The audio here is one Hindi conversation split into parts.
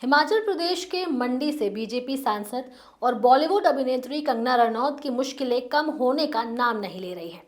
हिमाचल प्रदेश के मंडी से बीजेपी सांसद और बॉलीवुड अभिनेत्री कंगना रनौत की मुश्किलें कम होने का नाम नहीं ले रही हैं।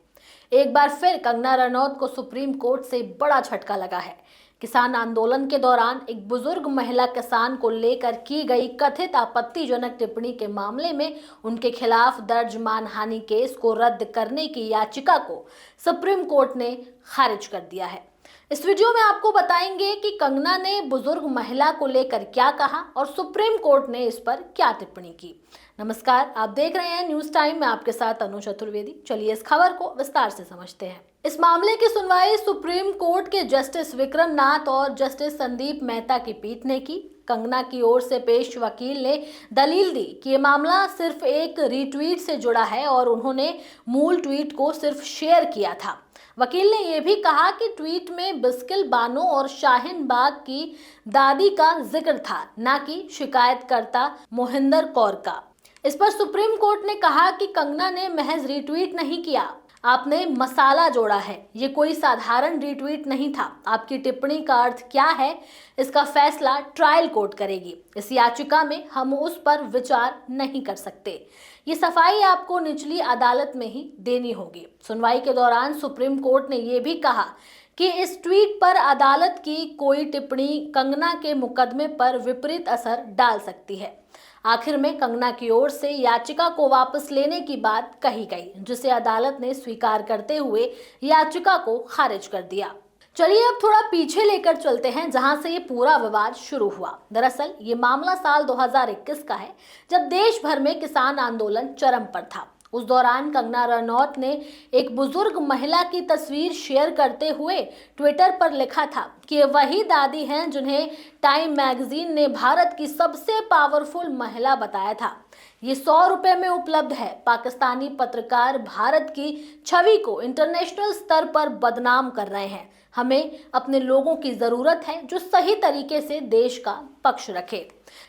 एक बार फिर कंगना रनौत को सुप्रीम कोर्ट से बड़ा झटका लगा है। किसान आंदोलन के दौरान एक बुजुर्ग महिला किसान को लेकर की गई कथित आपत्तिजनक टिप्पणी के मामले में उनके खिलाफ दर्ज मानहानि केस को रद्द करने की याचिका को सुप्रीम कोर्ट ने खारिज कर दिया है। इस वीडियो में आपको बताएंगे कि कंगना ने बुजुर्ग महिला को लेकर क्या कहा और सुप्रीम कोर्ट ने इस पर क्या टिप्पणी की। नमस्कार, आप देख रहे हैं न्यूज टाइम में आपके साथ अनु चतुर्वेदी। चलिए इस खबर को विस्तार से समझते हैं। इस मामले की सुनवाई सुप्रीम कोर्ट के जस्टिस विक्रम नाथ और जस्टिस संदीप मेहता की पीठ ने की। कंगना की ओर से पेश वकील ने दलील दी कि ये मामला सिर्फ एक रीट्वीट से जुड़ा है और उन्होंने मूल ट्वीट को सिर्फ शेयर किया था। वकील ने यह भी कहा कि ट्वीट में बिस्किल बानो और शाहीन बाग की दादी का जिक्र था, न कि शिकायतकर्ता मोहिंदर कौर का। इस पर सुप्रीम कोर्ट ने कहा कि कंगना ने महज रिट्वीट नहीं किया, आपने मसाला जोड़ा है। ये कोई साधारण रिट्वीट नहीं था। आपकी टिप्पणी का अर्थ क्या है, इसका फैसला ट्रायल कोर्ट करेगी। इस याचिका में हम उस पर विचार नहीं कर सकते। ये सफाई आपको निचली अदालत में ही देनी होगी। सुनवाई के दौरान सुप्रीम कोर्ट ने यह भी कहा कि इस ट्वीट पर अदालत की कोई टिप्पणी कंगना के मुकदमे पर विपरीत असर डाल सकती है। आखिर में कंगना की ओर से याचिका को वापस लेने की बात कही गई, जिसे अदालत ने स्वीकार करते हुए याचिका को खारिज कर दिया। चलिए अब थोड़ा पीछे लेकर चलते हैं, जहां से ये पूरा विवाद शुरू हुआ। दरअसल ये मामला साल 2021 का है, जब देश भर में किसान आंदोलन चरम पर था। उस दौरान कंगना रनौत ने एक बुजुर्ग महिला की तस्वीर शेयर करते हुए ट्विटर पर लिखा था कि ये वही दादी हैं जिन्हें टाइम मैगजीन ने भारत की सबसे पावरफुल महिला बताया था। ये 100 रुपए में उपलब्ध है। पाकिस्तानी पत्रकार भारत की छवि को इंटरनेशनल स्तर पर बदनाम कर रहे हैं। हमें अपने लोगों की जरूरत है जो सही तरीके से देश का पक्ष रखे।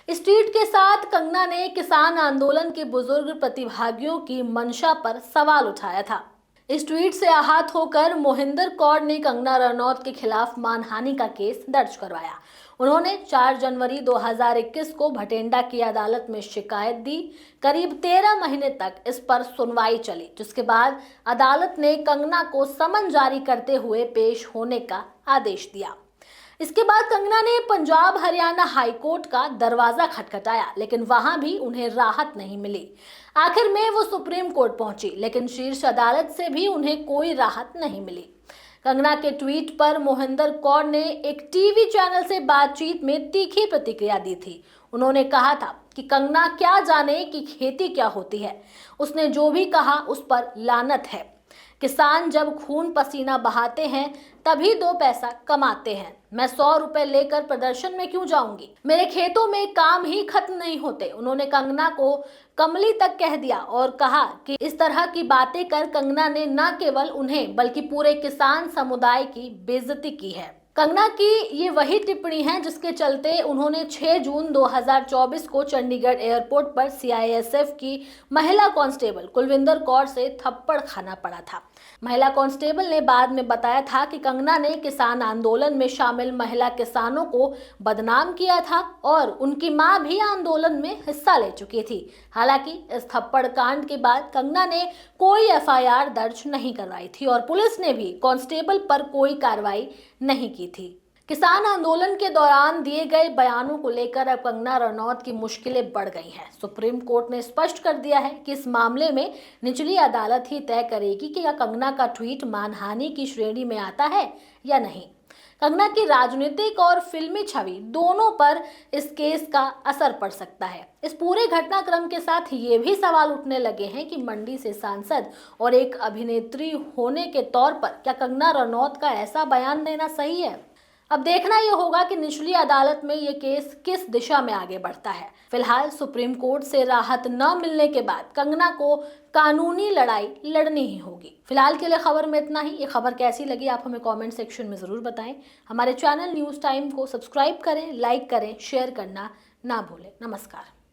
इस ट्वीट के साथ कंगना ने किसान आंदोलन के बुजुर्ग प्रतिभागियों की मंशा पर सवाल उठाया था। इस ट्वीट से आहत होकर मोहिंदर कौर ने कंगना रनौत के खिलाफ मानहानि का केस दर्ज करवाया। उन्होंने 4 जनवरी 2021 को भटिंडा की अदालत में शिकायत दी। करीब 13 महीने तक इस पर सुनवाई चली, जिसके बाद अदालत ने कंगना को समन जारी करते हुए पेश होने का आदेश दिया। इसके बाद कंगना ने पंजाब हरियाणा हाई कोर्ट का दरवाजा खटखटाया, लेकिन वहां भी उन्हें राहत नहीं मिली। आखिर में वो सुप्रीम कोर्ट पहुंची, लेकिन शीर्ष अदालत से भी उन्हें कोई राहत नहीं मिली। कंगना के ट्वीट पर मोहिंदर कौर ने एक टीवी चैनल से बातचीत में तीखी प्रतिक्रिया दी थी। उन्होंने कहा था कि कंगना क्या जाने कि खेती क्या होती है। उसने जो भी कहा उस पर लानत है। किसान जब खून पसीना बहाते हैं तभी 2 पैसा कमाते हैं। मैं 100 रुपए लेकर प्रदर्शन में क्यों जाऊंगी? मेरे खेतों में काम ही खत्म नहीं होते। उन्होंने कंगना को कमली तक कह दिया और कहा कि इस तरह की बातें कर कंगना ने न केवल उन्हें बल्कि पूरे किसान समुदाय की बेइज्जती की है। कंगना की ये वही टिप्पणी है जिसके चलते उन्होंने 6 जून 2024 को चंडीगढ़ एयरपोर्ट पर सीआईएसएफ की महिला कांस्टेबल कुलविंदर कौर से थप्पड़ खाना पड़ा था। महिला कांस्टेबल ने बाद में बताया था कि कंगना ने किसान आंदोलन में शामिल महिला किसानों को बदनाम किया था और उनकी मां भी आंदोलन में हिस्सा ले चुकी थी। हालांकि इस थप्पड़ कांड के बाद कंगना ने कोई एफआईआर दर्ज नहीं करवाई थी और पुलिस ने भी कांस्टेबल पर कोई कार्रवाई नहीं की थी। किसान आंदोलन के दौरान दिए गए बयानों को लेकर अब कंगना रनौत की मुश्किलें बढ़ गई हैं। सुप्रीम कोर्ट ने स्पष्ट कर दिया है कि इस मामले में निचली अदालत ही तय करेगी कि क्या कंगना का ट्वीट मानहानि की श्रेणी में आता है या नहीं। कंगना की राजनीतिक और फिल्मी छवि दोनों पर इस केस का असर पड़ सकता है। इस पूरे घटनाक्रम के साथ ये भी सवाल उठने लगे हैं कि मंडी से सांसद और एक अभिनेत्री होने के तौर पर क्या कंगना रनौत का ऐसा बयान देना सही है। अब देखना यह होगा कि निचली अदालत में यह केस किस दिशा में आगे बढ़ता है। फिलहाल सुप्रीम कोर्ट से राहत न मिलने के बाद कंगना को कानूनी लड़ाई लड़नी ही होगी। फिलहाल के लिए खबर में इतना ही। ये खबर कैसी लगी आप हमें कमेंट सेक्शन में जरूर बताएं। हमारे चैनल न्यूज टाइम को सब्सक्राइब करें, लाइक करें, शेयर करना ना भूलें। नमस्कार।